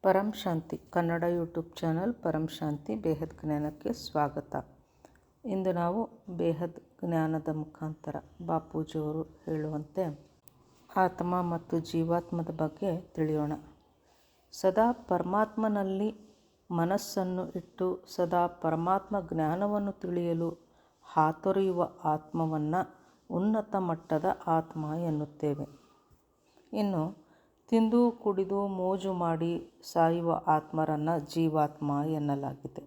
ಪರಂ ಶಾಂತಿ Kannada YouTube channel ಪರಂ ಶಾಂತಿ ಬೇಹದ್ ಜ್ಞಾನಕ್ಕೆ ಸ್ವಾಗತ. ಇಂದು ನಾವು ಬೇಹದ್ ಜ್ಞಾನದ ಮುಖಾಂತರ ಬಾಪೂಜಿಯವರು ಹೇಳುವಂತೆ ಆತ್ಮ ಮತ್ತು ಜೀವಾತ್ಮದ ಬಗ್ಗೆ ತಿಳಿಯೋಣ. ಸದಾ ಪರಮಾತ್ಮನಲ್ಲಿ ಮನಸ್ಸನ್ನು ಇಟ್ಟು ಸದಾ ಪರಮಾತ್ಮ ಜ್ಞಾನವನ್ನು ತಿಳಿಯಲು ಹಾತೊರೆಯುವ ಆತ್ಮವನ್ನು ಉನ್ನತ ಮಟ್ಟದ ಆತ್ಮ ಎನ್ನುತ್ತೇವೆ. ಇನ್ನು ತಿಂದು ಕುಡಿದು ಮೋಜು ಮಾಡಿ ಸಾಯುವ ಆತ್ಮರನ್ನು ಜೀವಾತ್ಮ ಎನ್ನಲಾಗಿದೆ.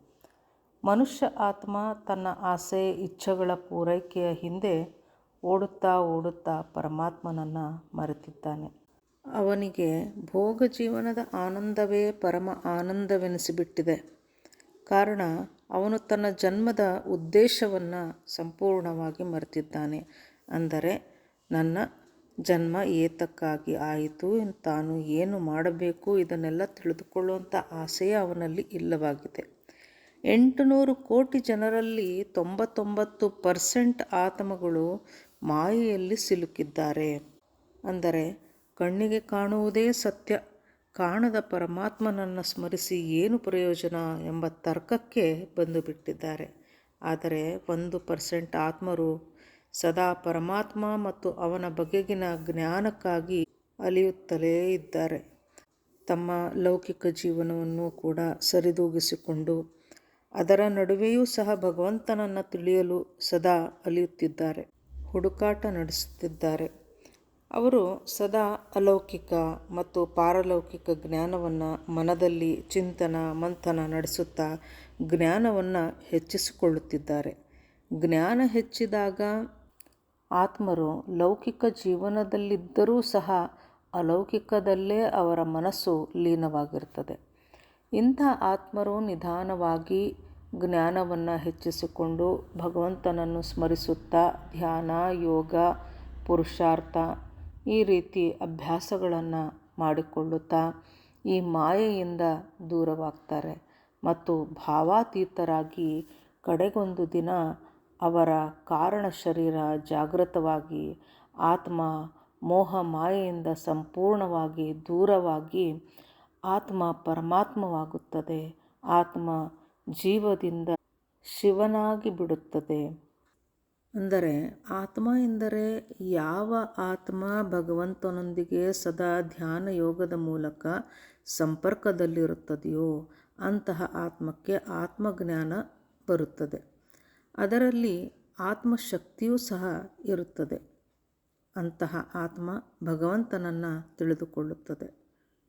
ಮನುಷ್ಯ ಆತ್ಮ ತನ್ನ ಆಸೆ ಇಚ್ಛೆಗಳ ಪೂರೈಕೆಯ ಹಿಂದೆ ಓಡುತ್ತಾ ಪರಮಾತ್ಮನನ್ನು ಮರೆತಿದ್ದಾನೆ. ಅವನಿಗೆ ಭೋಗ ಜೀವನದ ಆನಂದವೇ ಪರಮ ಆನಂದವೆನಿಸಿಬಿಟ್ಟಿದೆ. ಕಾರಣ ಅವನು ತನ್ನ ಜನ್ಮದ ಉದ್ದೇಶವನ್ನು ಸಂಪೂರ್ಣವಾಗಿ ಮರೆತಿದ್ದಾನೆ. ಅಂದರೆ ನನ್ನ ಜನ್ಮ ಏತಕ್ಕಾಗಿ ಆಯಿತು, ತಾನು ಏನು ಮಾಡಬೇಕು ಇದನ್ನೆಲ್ಲ ತಿಳಿದುಕೊಳ್ಳುವಂಥ ಆಸೆಯೇ ಅವನಲ್ಲಿ ಇಲ್ಲವಾಗಿದೆ. 800 ಕೋಟಿ ಜನರಲ್ಲಿ 99% ಆತ್ಮಗಳು ಮಾಯೆಯಲ್ಲಿ ಸಿಲುಕಿದ್ದಾರೆ. ಅಂದರೆ ಕಣ್ಣಿಗೆ ಕಾಣುವುದೇ ಸತ್ಯ, ಕಾಣದ ಪರಮಾತ್ಮನನ್ನು ಸ್ಮರಿಸಿ ಏನು ಪ್ರಯೋಜನ ಎಂಬ ತರ್ಕಕ್ಕೆ ಬಂದು ಬಿಟ್ಟಿದ್ದಾರೆ. ಆದರೆ 1% ಆತ್ಮರು ಸದಾ ಪರಮಾತ್ಮ ಮತ್ತು ಅವನ ಬಗೆಗಿನ ಜ್ಞಾನಕ್ಕಾಗಿ ಅಲಿಯುತ್ತಲೇ ಇದ್ದಾರೆ. ತಮ್ಮ ಲೌಕಿಕ ಜೀವನವನ್ನು ಕೂಡ ಸರಿದೂಗಿಸಿಕೊಂಡು ಅದರ ನಡುವೆಯೂ ಸಹ ಭಗವಂತನನ್ನು ತಿಳಿಯಲು ಸದಾ ಅಲಿಯುತ್ತಿದ್ದಾರೆ, ಹುಡುಕಾಟ ನಡೆಸುತ್ತಿದ್ದಾರೆ. ಅವರು ಸದಾ ಅಲೌಕಿಕ ಮತ್ತು ಪಾರಲೌಕಿಕ ಜ್ಞಾನವನ್ನು ಮನದಲ್ಲಿ ಚಿಂತನ ಮಂಥನ ನಡೆಸುತ್ತಾ ಜ್ಞಾನವನ್ನು ಹೆಚ್ಚಿಸಿಕೊಳ್ಳುತ್ತಿದ್ದಾರೆ. ಜ್ಞಾನ ಹೆಚ್ಚಿದಾಗ ಆತ್ಮರು ಲೌಕಿಕ ಜೀವನದಲ್ಲಿದ್ದರೂ ಸಹ ಅಲೌಕಿಕದಲ್ಲೇ ಅವರ ಮನಸ್ಸು ಲೀನವಾಗಿರ್ತದೆ. ಇಂಥ ಆತ್ಮರು ನಿಧಾನವಾಗಿ ಜ್ಞಾನವನ್ನು ಹೆಚ್ಚಿಸಿಕೊಂಡು ಭಗವಂತನನ್ನು ಸ್ಮರಿಸುತ್ತಾ ಧ್ಯಾನ, ಯೋಗ, ಪುರುಷಾರ್ಥ ಈ ರೀತಿ ಅಭ್ಯಾಸಗಳನ್ನು ಮಾಡಿಕೊಳ್ಳುತ್ತಾ ಈ ಮಾಯೆಯಿಂದ ದೂರವಾಗ್ತಾರೆ ಮತ್ತು ಭಾವಾತೀತರಾಗಿ ಕಡೆಗೊಂದು ದಿನ ಅವರ ಕಾರಣ ಶರೀರ ಜಾಗೃತವಾಗಿ ಆತ್ಮ ಮೋಹ ಮಾಯೆಯಿಂದ ಸಂಪೂರ್ಣವಾಗಿ ದೂರವಾಗಿ ಆತ್ಮ ಪರಮಾತ್ಮವಾಗುತ್ತದೆ. ಆತ್ಮ ಜೀವದಿಂದ ಶಿವನಾಗಿ ಬಿಡುತ್ತದೆ. ಅಂದರೆ ಆತ್ಮ ಎಂದರೆ ಯಾವ ಆತ್ಮ ಭಗವಂತನೊಂದಿಗೆ ಸದಾ ಧ್ಯಾನ ಯೋಗದ ಮೂಲಕ ಸಂಪರ್ಕದಲ್ಲಿರುತ್ತದೆಯೋ ಅಂತಹ ಆತ್ಮಕ್ಕೆ ಆತ್ಮಜ್ಞಾನ ಬರುತ್ತದೆ. ಅದರಲ್ಲಿ ಆತ್ಮಶಕ್ತಿಯೂ ಸಹ ಇರುತ್ತದೆ. ಅಂತಹ ಆತ್ಮ ಭಗವಂತನನ್ನು ತಿಳಿದುಕೊಳ್ಳುತ್ತದೆ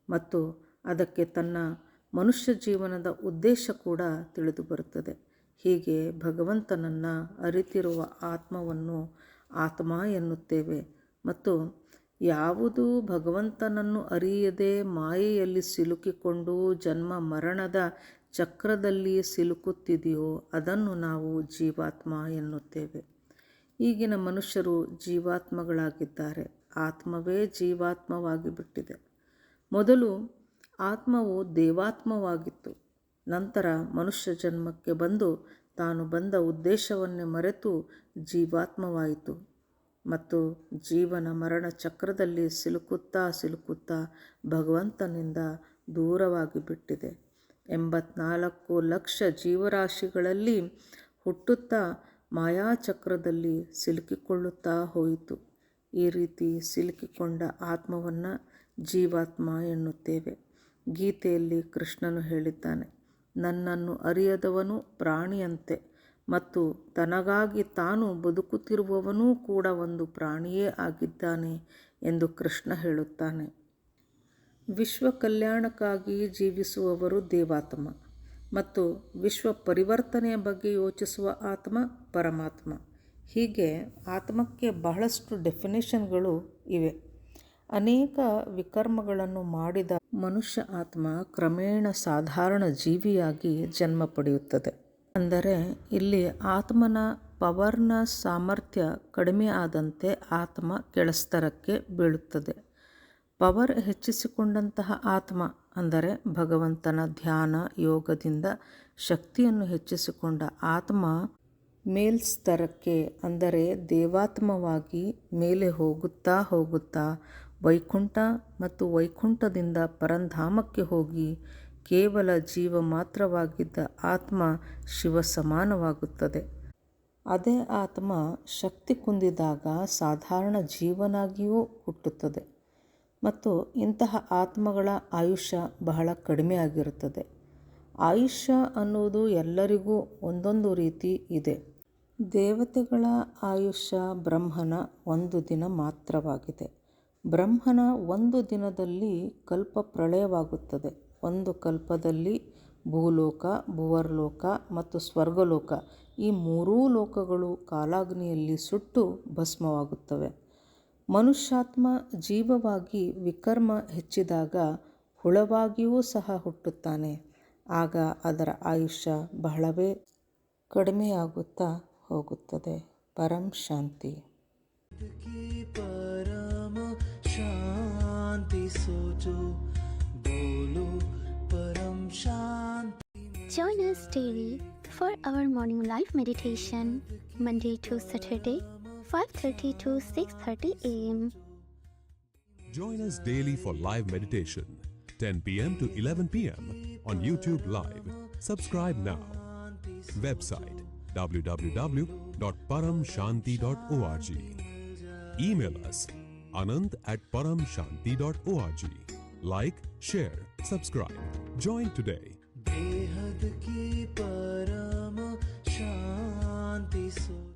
ಮತ್ತು ಅದಕ್ಕೆ ತನ್ನ ಮನುಷ್ಯ ಜೀವನದ ಉದ್ದೇಶ ಕೂಡ ತಿಳಿದು ಬರುತ್ತದೆ. ಹೀಗೆ ಭಗವಂತನನ್ನು ಅರಿತಿರುವ ಆತ್ಮವನ್ನು ಆತ್ಮ ಎನ್ನುತ್ತೇವೆ. ಮತ್ತು ಯಾವುದು ಭಗವಂತನನ್ನು ಅರಿಯದೆ ಮಾಯೆಯಲ್ಲಿ ಸಿಲುಕಿಕೊಂಡು ಜನ್ಮ ಮರಣದ ಚಕ್ರದಲ್ಲಿ ಸಿಲುಕುತ್ತಿದೆಯೋ ಅದನ್ನು ನಾವು ಜೀವಾತ್ಮ ಎನ್ನುತ್ತೇವೆ. ಈಗಿನ ಮನುಷ್ಯರು ಜೀವಾತ್ಮಗಳಾಗಿದ್ದಾರೆ. ಆತ್ಮವೇ ಜೀವಾತ್ಮವಾಗಿ ಬಿಟ್ಟಿದೆ. ಮೊದಲು ಆತ್ಮವು ದೇವಾತ್ಮವಾಗಿತ್ತು. ನಂತರ ಮನುಷ್ಯ ಜನ್ಮಕ್ಕೆ ಬಂದು ತಾನು ಬಂದ ಉದ್ದೇಶವನ್ನೇ ಮರೆತು ಜೀವಾತ್ಮವಾಯಿತು ಮತ್ತು ಜೀವನ ಮರಣ ಚಕ್ರದಲ್ಲಿ ಸಿಲುಕುತ್ತಾ ಭಗವಂತನಿಂದ ದೂರವಾಗಿ ಬಿಟ್ಟಿದೆ. 84 ಲಕ್ಷ ಜೀವರಾಶಿಗಳಲ್ಲಿ ಹುಟ್ಟುತ್ತಾ ಮಾಯಾಚಕ್ರದಲ್ಲಿ ಸಿಲುಕಿಕೊಳ್ಳುತ್ತಾ ಹೋಯಿತು. ಈ ರೀತಿ ಸಿಲುಕಿಕೊಂಡ ಆತ್ಮವನ್ನು ಜೀವಾತ್ಮ ಎನ್ನುತ್ತೇವೆ. ಗೀತೆಯಲ್ಲಿ ಕೃಷ್ಣನು ಹೇಳಿದ್ದಾನೆ, ನನ್ನನ್ನು ಅರಿಯದವನು ಪ್ರಾಣಿಯಂತೆ ಮತ್ತು ತನಗಾಗಿ ತಾನು ಬದುಕುತ್ತಿರುವವನೂ ಕೂಡ ಒಂದು ಪ್ರಾಣಿಯೇ ಆಗಿದ್ದಾನೆ ಎಂದು ಕೃಷ್ಣ ಹೇಳುತ್ತಾನೆ. ವಿಶ್ವ ಕಲ್ಯಾಣಕ್ಕಾಗಿ ಜೀವಿಸುವವರು ದೇವಾತ್ಮ ಮತ್ತು ವಿಶ್ವ ಪರಿವರ್ತನೆಯ ಬಗ್ಗೆ ಯೋಚಿಸುವ ಆತ್ಮ ಪರಮಾತ್ಮ. ಹೀಗೆ ಆತ್ಮಕ್ಕೆ ಬಹಳಷ್ಟು ಡೆಫಿನೇಷನ್ಗಳು ಇವೆ. ಅನೇಕ ವಿಕರ್ಮಗಳನ್ನು ಮಾಡಿದ ಮನುಷ್ಯ ಆತ್ಮ ಕ್ರಮೇಣ ಸಾಧಾರಣ ಜೀವಿಯಾಗಿ ಜನ್ಮ ಪಡೆಯುತ್ತದೆ. ಅಂದರೆ ಇಲ್ಲಿ ಆತ್ಮನ ಪವರ್ನ ಸಾಮರ್ಥ್ಯ ಕಡಿಮೆ ಆದಂತೆ ಆತ್ಮ ಕೆಳಸ್ತರಕ್ಕೆ ಬೀಳುತ್ತದೆ. ಪವರ್ ಹೆಚ್ಚಿಸಿಕೊಂಡಂತಹ ಆತ್ಮ ಅಂದರೆ ಭಗವಂತನ ಧ್ಯಾನ ಯೋಗದಿಂದ ಶಕ್ತಿಯನ್ನು ಹೆಚ್ಚಿಸಿಕೊಂಡ ಆತ್ಮ ಮೇಲ್ಸ್ತರಕ್ಕೆ ಅಂದರೆ ದೇವಾತ್ಮವಾಗಿ ಮೇಲೆ ಹೋಗುತ್ತಾ ವೈಕುಂಠ ಮತ್ತು ವೈಕುಂಠದಿಂದ ಪರಂಧಾಮಕ್ಕೆ ಹೋಗಿ ಕೇವಲ ಜೀವ ಮಾತ್ರವಾಗಿದ್ದ ಆತ್ಮ ಶಿವ ಸಮಾನವಾಗುತ್ತದೆ. ಅದೇ ಆತ್ಮ ಶಕ್ತಿ ಕುಂದಿದಾಗ ಸಾಧಾರಣ ಜೀವನಾಗಿಯೂ ಹುಟ್ಟುತ್ತದೆ ಮತ್ತು ಇಂತಹ ಆತ್ಮಗಳ ಆಯುಷ್ಯ ಬಹಳ ಕಡಿಮೆಯಾಗಿರುತ್ತದೆ. ಆಯುಷ್ಯ ಅನ್ನುವುದು ಎಲ್ಲರಿಗೂ ಒಂದೊಂದು ರೀತಿ ಇದೆ. ದೇವತೆಗಳ ಆಯುಷ್ಯ ಬ್ರಹ್ಮನ 1 ದಿನ ಮಾತ್ರವಾಗಿದೆ. ಬ್ರಹ್ಮನ 1 ದಿನದಲ್ಲಿ ಕಲ್ಪ ಪ್ರಳಯವಾಗುತ್ತದೆ. 1 ಕಲ್ಪದಲ್ಲಿ ಭೂಲೋಕ, ಭುವರ್ಲೋಕ ಮತ್ತು ಸ್ವರ್ಗಲೋಕ ಈ 3 ಲೋಕಗಳು ಕಾಲಾಗ್ನಿಯಲ್ಲಿ ಸುಟ್ಟು ಭಸ್ಮವಾಗುತ್ತವೆ. ಮನುಷ್ಯಾತ್ಮ ಜೀವವಾಗಿ ವಿಕರ್ಮ ಹೆಚ್ಚಿದಾಗ ಹುಳವಾಗಿಯೂ ಸಹ ಹುಟ್ಟುತ್ತಾನೆ. ಆಗ ಅದರ ಆಯುಷ್ಯ ಬಹಳವೇ ಕಡಿಮೆಯಾಗುತ್ತಾ ಹೋಗುತ್ತದೆ. ಪರಂ ಶಾಂತಿ. परम शांति सोचो बोलो परम शांति. Join us daily for our morning live meditation, Monday to Saturday, 5:30 to 6:30 a.m. Join us daily for live meditation, 10 p.m. to 11 p.m. on YouTube Live. Subscribe now. Website www.paramshanti.org. Email us anant@paramshanti.org. Like, share, subscribe. Join today. बेहद की परम शांति सोचो.